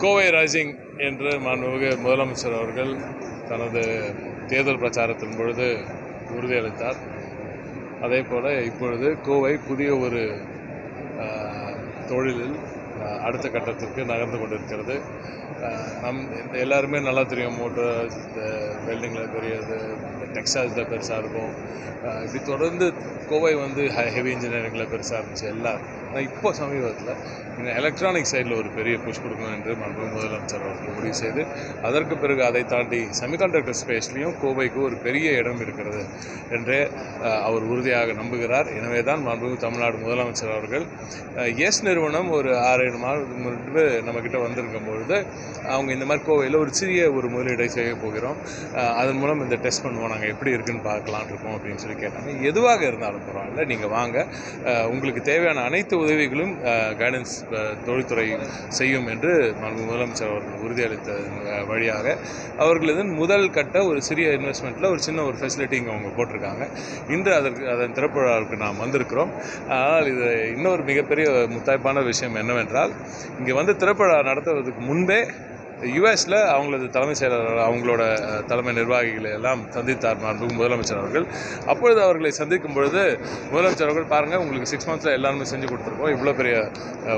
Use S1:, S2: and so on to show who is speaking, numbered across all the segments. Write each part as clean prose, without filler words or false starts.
S1: Kovai rising என்று மாண்புமிகு முதலமைச்சர் அவர்கள் தனது தேர்தல் பிரச்சாரத்தின் பொழுது உறுதியளித்தார். அதே போல் இப்பொழுது கோவை புதிய ஒரு தொழிலில் அடுத்த கட்டத்திற்கு நகர்ந்து கொண்டிருக்கிறது. எல்லாருமே நல்லா தெரியும், மோட்டர் வெல்டிங்கில் பெரியது, டெக்ஸ்டைல்ஸில் பெருசாக இருக்கும். இப்படி தொடர்ந்து கோவை வந்து ஹெவி இன்ஜினியரிங்கில் பெருசாக இருந்துச்சு எல்லாம். ஆனால் இப்போ சமீபத்தில் எலக்ட்ரானிக் சைடில் ஒரு பெரிய புஷ் கொடுக்கணும் என்று மாண்புமிகு முதலமைச்சர் அவர்கள் முடிவு செய்து, அதற்கு பிறகு அதை தாண்டி செமிகண்டக்டர் ஸ்பேஸ்லேயும் கோவைக்கு ஒரு பெரிய இடம் இருக்கிறது என்றே அவர் உறுதியாக நம்புகிறார். எனவே தான் மாண்புமிகு தமிழ்நாடு முதலமைச்சர் அவர்கள் எஸ் நிறுவனம் ஒரு 6-7 மாதத்துக்கு முன்பு நம்மக்கிட்ட வந்திருக்கும் பொழுது அவங்க இந்த மாதிரி கோவையில் ஒரு சிறிய ஒரு முதலீடை செய்ய போகிறோம், அதன் மூலம் இந்த டெஸ்ட் பண்ணுவோம், நாங்கள் எப்படி இருக்குன்னு பார்க்கலாம் இருக்கோம் அப்படின்னு சொல்லி கேட்டாங்க. எதுவாக இருந்தாலும் பரவாயில்ல, நீங்கள் வாங்க, உங்களுக்கு தேவையான அனைத்து உதவிகளும் கைடன்ஸ் தொழில்துறை செய்யும் என்று முதலமைச்சர் அவர்கள் உறுதியளித்த வழியாக அவர்களது முதல் கட்ட ஒரு சிறிய இன்வெஸ்ட்மெண்ட்டில் ஒரு சின்ன ஒரு ஃபெசிலிட்டி இங்கே அவங்க போட்டிருக்காங்க. இன்று அதன் திறப்பு விழாவுக்கு நாம் வந்திருக்கிறோம். ஆனால் இது இன்னொரு மிகப்பெரிய முத்தாய்ப்பான விஷயம் என்னவென்றால், இங்கே வந்து திறப்பு விழா நடத்துவதற்கு முன்பே யுஎஸில் அவங்களது தலைமை செயலாளர் அவங்களோட தலைமை நிர்வாகிகளை எல்லாம் சந்தித்தார் மாண்புமிகு முதலமைச்சர் அவர்கள். அப்பொழுது அவர்களை சந்திக்கும் பொழுது முதலமைச்சர் அவர்கள், பாருங்கள், உங்களுக்கு 6 மந்த்ஸில் எல்லாருமே செஞ்சு கொடுத்துருக்கோம், இவ்வளோ பெரிய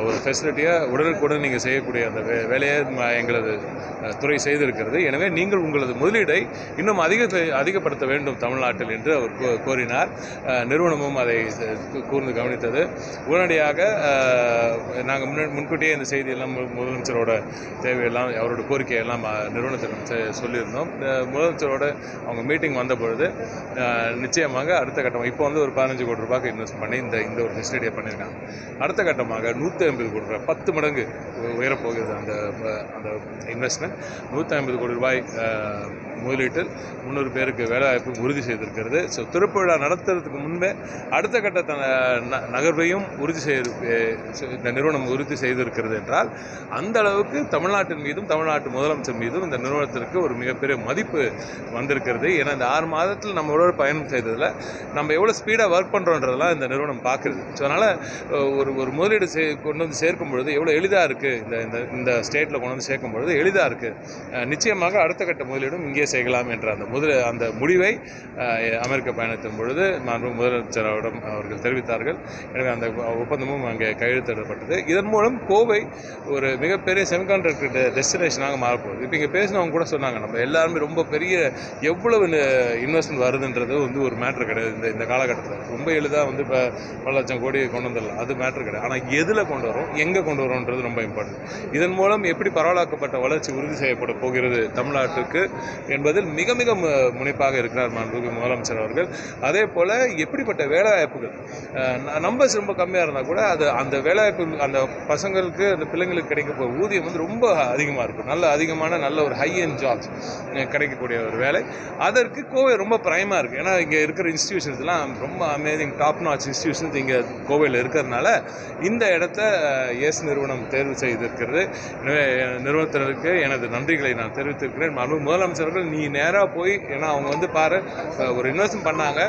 S1: ஒரு ஃபெசிலிட்டியை உடனுக்குடன் நீங்கள் செய்யக்கூடிய அந்த வேலையை எங்களது துறை செய்திருக்கிறது. எனவே நீங்கள் உங்களது முதலீடை இன்னும் அதிகப்படுத்த வேண்டும் தமிழ்நாட்டில் என்று அவர் கோரினார். நிறுவனமும் அதை கூர்ந்து கவனித்தது. உடனடியாக நாங்கள் முன்கூட்டியே இந்த செய்தியெல்லாம் முதலமைச்சரோட தேவையெல்லாம் அவரோட கோரிக்கையெல்லாம் நிறுவனத்திடம் சொல்லியிருந்தோம். முதலமைச்சரோட அவங்க மீட்டிங் வந்த பொழுது நிச்சயமாக அடுத்த கட்டமாக இப்போ வந்து ஒரு 15 கோடி ரூபாய்க்கு இன்வெஸ்ட் பண்ணி இந்த ஒரு ஃபெசிலிட்டியை பண்ணியிருக்காங்க. அடுத்த கட்டமாக 150 கோடி ரூபாய், 10 மடங்கு உயரப்போகிறது அந்த இன்வெஸ்ட்மெண்ட். 150 கோடி ரூபாய் முதலீட்டில் 300 பேருக்கு வேலைவாய்ப்பு உறுதி செய்திருக்கிறது. ஸோ திருப்பவிழா நடத்துறதுக்கு முன்பே அடுத்த கட்ட நகர்வையும் இந்த நிறுவனம் உறுதி செய்திருக்கிறது என்றால், அந்த அளவுக்கு தமிழ்நாட்டின் மீதும் தமிழ்நாட்டு முதலமைச்சர் மீதும் இந்த நிறுவனத்திற்கு ஒரு மிகப்பெரிய மதிப்பு வந்திருக்கிறது. ஏன்னா இந்த 6 மாதத்தில் நம்மளோட பயணம் செய்ததில் நம்ம எவ்வளோ ஸ்பீடாக ஒர்க் பண்ணுறோன்றதெல்லாம் இந்த நிறுவனம் பார்க்குறது. ஸோ அதனால் ஒரு முதலீடு கொண்டு வந்து சேர்க்கும் பொழுது எவ்வளோ எளிதாக இருக்குது, இந்த ஸ்டேட்டில் கொண்டு வந்து சேர்க்கும் பொழுது எளிதாக இருக்குது. நிச்சயமாக அடுத்த கட்ட முதலீடும் இங்கே செய்யலாம் என்ற அந்த முடிவை அமெரிக்க பயணத்தின் பொழுது முதலமைச்சரிடம் அவர்கள் தெரிவித்தார்கள். எனவே அந்த ஒப்பந்தமும் அங்கே கையெழுத்திடப்பட்டது. இதன் மூலம் கோவை ஒரு மிகப்பெரிய செமிகண்டக்டர் டெஸ்டினேஷனாக மாறப்போகுது. இப்போ இங்கே பேசினவங்க கூட சொன்னாங்க, நம்ம எல்லாருமே ரொம்ப பெரிய எவ்வளவு இன்வெஸ்ட்மெண்ட் வருதுன்றது வந்து ஒரு மேட்ரு கிடையாது. இந்த காலகட்டத்தில் ரொம்ப எளிதாக வந்து இப்போ பல லட்சம் கோடி கொண்டு வந்துடலாம், அது மேட்ரு கிடையாது. ஆனால் எதில் கொண்டு வரோம், எங்கே கொண்டு வரோன்றது ரொம்ப இம்பார்ட்டன்ட். இதன் மூலம் எப்படி பரவலாக்கப்பட்ட வளர்ச்சி உறுதி செய்யப்பட போகிறது தமிழ்நாட்டுக்கு என்பதில் மிக மிக முனைப்பாக இருக்கிறார் மாண்புமிகு முதலமைச்சர் அவர்கள். அதே போல் எப்படிப்பட்ட வேலைவாய்ப்புகள் நம்பர்ஸ் ரொம்ப கம்மியாக இருந்தால் கூட அந்த வேலைவாய்ப்பு அந்த பசங்களுக்கு அந்த பிள்ளைங்களுக்கு கிடைக்க போகிற ஊதியம் வந்து ரொம்ப அதிகமாக இருக்கும். நல்ல ஒரு ஹை எண்ட் ஜாப்ஸ் கிடைக்கக்கூடிய ஒரு வேலை. அதற்கு கோவை ரொம்ப ப்ரைமாக இருக்குது. ஏன்னா இங்கே இருக்கிற இன்ஸ்டிடியூஷன்ஸ்லாம் ரொம்ப அமேசிங் டாப் நாட்ச் இன்ஸ்டிடியூஷன்ஸ் இங்கே கோவையில் இருக்கிறதுனால இந்த இடத்த எஸ் நிறுவனம் தேர்வு செய்திருக்கிறது. எனவே நிறுவனத்தினருக்கு எனது நன்றிகளை நான் தெரிவித்திருக்கிறேன். முதலமைச்சர்கள் நீ நேராக போய், ஏன்னா அவங்க வந்து ஒரு இன்வெஸ்ட்மெண்ட் பண்ணாங்க,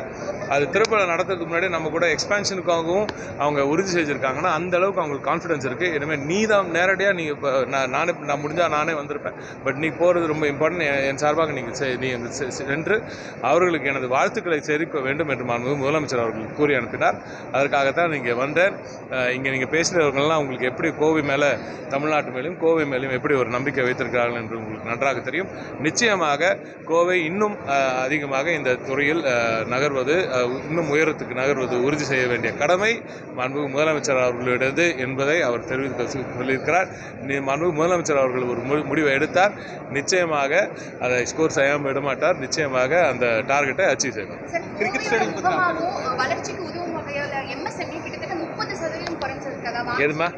S1: அது திருப்பி நடத்துறதுக்கு முன்னாடி நம்ம கூட எக்ஸ்பான்ஷனுக்காகவும் அவங்க உறுதி செஞ்சுருக்காங்கன்னா அந்த அளவுக்கு அவங்களுக்கு கான்ஃபிடன்ஸ் இருக்குது. எனவே நீ தான் நேரடியாக நீங்கள் இப்போ நான் முடிஞ்சால் நானே வந்திருப்பேன், பட் நீ போகிறது ரொம்ப இம்பார்ட்டன்ட். என் சார்பாக நீங்கள் சென்று அவர்களுக்கு எனது வாழ்த்துக்களை தெரிவிக்க வேண்டும் என்று முதலமைச்சர் அவர்கள் கூறி அனுப்பினார். அதற்காகத்தான் நீங்கள் வந்தேன். இங்கே நீங்கள் பேசுகிறவர்கள்லாம் உங்களுக்கு எப்படி கோவை மேலே, தமிழ்நாட்டு மேலும் கோவை மேலும் எப்படி ஒரு நம்பிக்கை வைத்திருக்கிறார்கள் என்று உங்களுக்கு நன்றாக தெரியும். நிச்சயமாக கோவை இன்னும் அதிகமாக இந்த துறையில் நகர்வது, இன்னும் உயரத்துக்கு நகர்வது உறுதி செய்ய வேண்டிய கடமை மாண்புமிகு முதலமைச்சர் அவர்களுடையது என்பதை அவர் சொல்லியிருக்கிறார். மாண்புமிகு முதலமைச்சர் அவர்கள் ஒரு முடிவை எடுத்தார், நிச்சயமாக அதை ஸ்கோர் செய்யாமல் விடமாட்டார். நிச்சயமாக அந்த டார்கெட்டை அச்சீவ் செய்வார்.
S2: கிரிக்கெட் ஸ்டேடியம் வளர்ச்சிக்கு உதவும் வகையில் எம்எஸ்எம்இ கிட்டத்தட்ட 30% குறைஞ்சிருக்கதா?
S1: எதுமா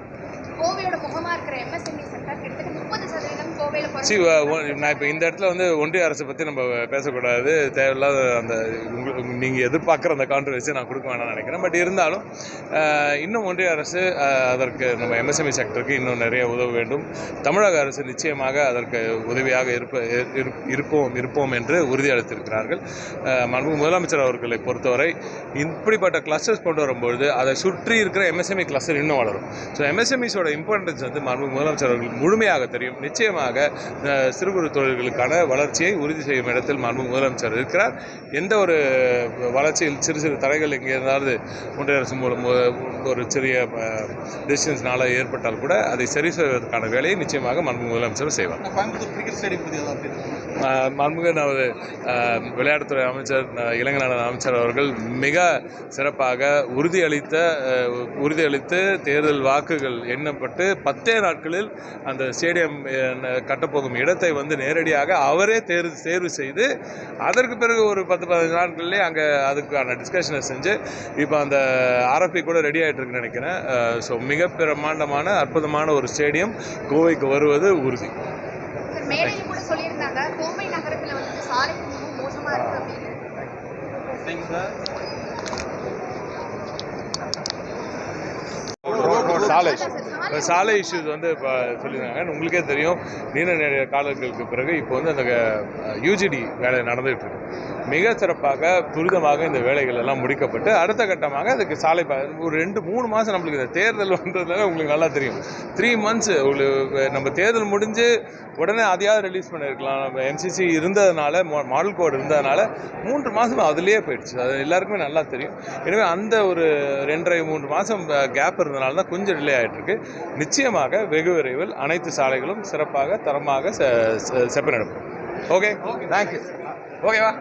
S2: கோவையோட முகமாக இருக்கிற எம்எஸ்எம்இ செக்டர் கிட்டத்தட்ட 30% கோவையில்
S1: நான் இப்போ இந்த இடத்துல வந்து ஒன்றிய அரசை பற்றி நம்ம பேசக்கூடாது, தேவையில்லாத அந்த நீங்கள் எதிர்பார்க்குற அந்த கான்ட்ரவர்சியை நான் கொடுக்க வேணாம்னு நினைக்கிறேன். பட் இருந்தாலும் இன்னும் ஒன்றிய அரசு அதற்கு நம்ம எம்எஸ்எம்இ செக்டருக்கு இன்னும் நிறைய உதவ வேண்டும். தமிழக அரசு நிச்சயமாக அதற்கு உதவியாக இருப்போம் என்று உறுதியளித்திருக்கிறார்கள். மாண்புமிகு முதலமைச்சர் அவர்களை பொறுத்தவரை இப்படிப்பட்ட கிளஸ்டர்ஸ் கொண்டு வரும்பொழுது அதை சுற்றி இருக்கிற எம்எஸ்எம்இ கிளஸ்டர் இன்னும் வளரும். ஸோ எம்எஸ்எம்இஸோட சாலையோட இம்பார்ட்டன்ஸ் வந்து மாண்பு முதலமைச்சர் அவர்களுக்கு முழுமையாக தெரியும். நிச்சயமாக சிறு குறு தொழில்களுக்கான வளர்ச்சியை உறுதி செய்யும் இடத்தில் மாண்பு முதலமைச்சர் இருக்கிறார். எந்த ஒரு வளர்ச்சியில் சிறு சிறு தடைகள் எங்கே இருந்தாலும் ஒன்றிய அரசு மூலம் ஒரு சிறிய டிஸ்டன்ஸ்னால ஏற்பட்டால் கூட அதை சரி செய்வதற்கான வேலையை நிச்சயமாக மாண்பு முதலமைச்சர் செய்வார். மாண்புமிகு நமது விளையாட்டுத்துறை அமைச்சர், இளைஞர் நலன் அமைச்சர் அவர்கள் மிக சிறப்பாக உறுதியளித்து தேர்தல் வாக்குகள் எண்ணப்பட்டு 10 நாட்களில் அந்த ஸ்டேடியம் கட்டப்போகும் இடத்தை வந்து நேரடியாக அவரே தேர்வு செய்து அதற்கு பிறகு ஒரு 10-15 நாட்களிலே அங்கே அதுக்கான டிஸ்கஷனை செஞ்சு இப்போ அந்த ஆர்எஃப்பி கூட ரெடி ஆகிட்டு இருக்குன்னு நினைக்கிறேன். ஸோ மிக பிரமாண்டமான அற்புதமான ஒரு ஸ்டேடியம் கோவைக்கு வருவது உறுதி.
S2: மேடையில் கூட சொல்லியிருந்தாங்க கோவை நகரத்தில் வந்து சாலை மிகவும் மோசமாக இருக்கு அப்படின்னு.
S1: சாலை இஷ்யூஸ் வந்து இப்போ சொல்லியிருந்தாங்க. உங்களுக்கே தெரியும், நீண்ட நேர காலங்களுக்கு பிறகு இப்போ வந்து அந்த யூஜிடி வேலை நடந்துகிட்டு இருக்கு. மிக சிறப்பாக துரிதமாக இந்த வேலைகள் எல்லாம் முடிக்கப்பட்டு அடுத்த கட்டமாக அதுக்கு சாலை ஒரு 2-3 மாதம் நம்மளுக்கு இந்த தேர்தல் வந்ததுனால உங்களுக்கு நல்லா தெரியும். 3 months உங்களுக்கு நம்ம தேர்தல் முடிஞ்சு உடனே அதையாவது ரிலீஸ் பண்ணியிருக்கலாம். நம்ம எம்சிசி இருந்ததுனால, மாடல் கோட் இருந்ததுனால 3 மாதம் அதுலேயே போயிடுச்சு. அது எல்லாருக்குமே நல்லா தெரியும். எனவே அந்த ஒரு 2.5-3 மாதம் கேப் இருந்ததுனால தான் கொஞ்சம் டிலே ஆகிட்டு இருக்கு. நிச்சயமாக வெகு விரைவில் அனைத்து சாலைகளும் சிறப்பாக தரமாக செப்பனிடப்படும். Okay, thank you. ஓகேவா?